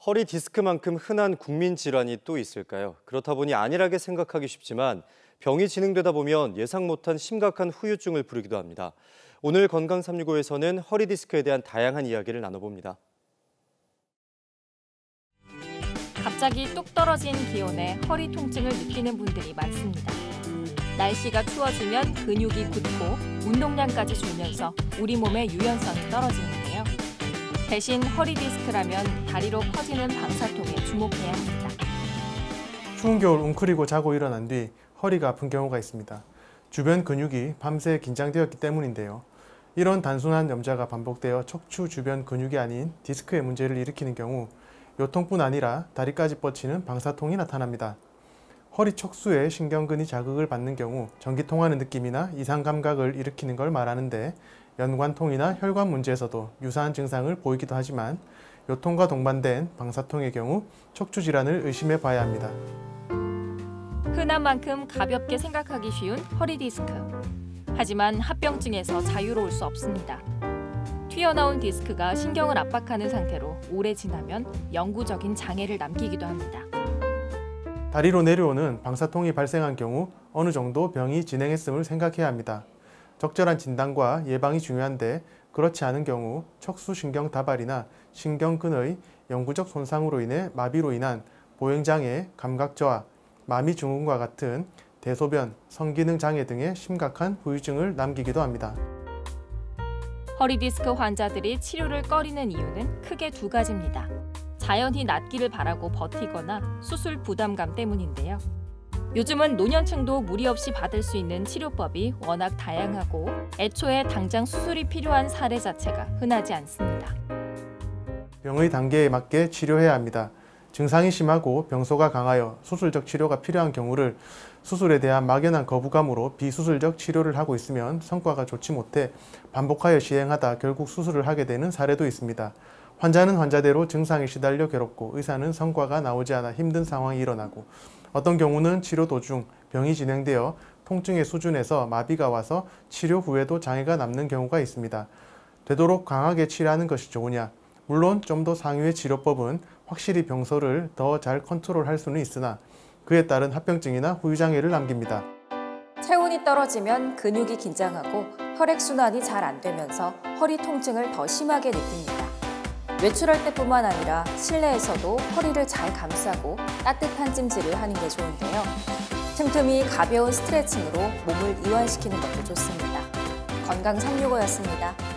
허리 디스크만큼 흔한 국민 질환이 또 있을까요? 그렇다 보니 안일하게 생각하기 쉽지만 병이 진행되다 보면 예상 못한 심각한 후유증을 부르기도 합니다. 오늘 건강 365에서는 허리 디스크에 대한 다양한 이야기를 나눠봅니다. 갑자기 뚝 떨어진 기온에 허리 통증을 느끼는 분들이 많습니다. 날씨가 추워지면 근육이 굳고 운동량까지 줄면서 우리 몸의 유연성이 떨어지는데요. 대신 허리 디스크라면 다리로 퍼지는 방사통에 주목해야 합니다. 추운 겨울 웅크리고 자고 일어난 뒤 허리가 아픈 경우가 있습니다. 주변 근육이 밤새 긴장되었기 때문인데요. 이런 단순한 염자가 반복되어 척추 주변 근육이 아닌 디스크의 문제를 일으키는 경우 요통뿐 아니라 다리까지 뻗치는 방사통이 나타납니다. 허리 척수의 신경근이 자극을 받는 경우 전기통하는 느낌이나 이상 감각을 일으키는 걸 말하는데 연관통이나 혈관 문제에서도 유사한 증상을 보이기도 하지만 요통과 동반된 방사통의 경우 척추 질환을 의심해 봐야 합니다. 흔한 만큼 가볍게 생각하기 쉬운 허리 디스크. 하지만 합병증에서 자유로울 수 없습니다. 튀어나온 디스크가 신경을 압박하는 상태로 오래 지나면 영구적인 장애를 남기기도 합니다. 다리로 내려오는 방사통이 발생한 경우 어느 정도 병이 진행했음을 생각해야 합니다. 적절한 진단과 예방이 중요한데 그렇지 않은 경우 척수신경 다발이나 신경근의 영구적 손상으로 인해 마비로 인한 보행장애, 감각저하, 마미증후군과 같은 대소변, 성기능 장애 등의 심각한 후유증을 남기기도 합니다. 허리 디스크 환자들이 치료를 꺼리는 이유는 크게 두 가지입니다. 자연히 낫기를 바라고 버티거나 수술 부담감 때문인데요. 요즘은 노년층도 무리 없이 받을 수 있는 치료법이 워낙 다양하고 애초에 당장 수술이 필요한 사례 자체가 흔하지 않습니다. 병의 단계에 맞게 치료해야 합니다. 증상이 심하고 병소가 강하여 수술적 치료가 필요한 경우를 수술에 대한 막연한 거부감으로 비수술적 치료를 하고 있으면 성과가 좋지 못해 반복하여 시행하다 결국 수술을 하게 되는 사례도 있습니다. 환자는 환자대로 증상에 시달려 괴롭고 의사는 성과가 나오지 않아 힘든 상황이 일어나고 어떤 경우는 치료 도중 병이 진행되어 통증의 수준에서 마비가 와서 치료 후에도 장애가 남는 경우가 있습니다. 되도록 강하게 치료하는 것이 좋으냐? 물론 좀 더 상위의 치료법은 확실히 병소를 더 잘 컨트롤할 수는 있으나 그에 따른 합병증이나 후유장애를 남깁니다. 체온이 떨어지면 근육이 긴장하고 혈액순환이 잘 안 되면서 허리 통증을 더 심하게 느낍니다. 외출할 때뿐만 아니라 실내에서도 허리를 잘 감싸고 따뜻한 찜질을 하는 게 좋은데요. 틈틈이 가벼운 스트레칭으로 몸을 이완시키는 것도 좋습니다. 건강 365였습니다.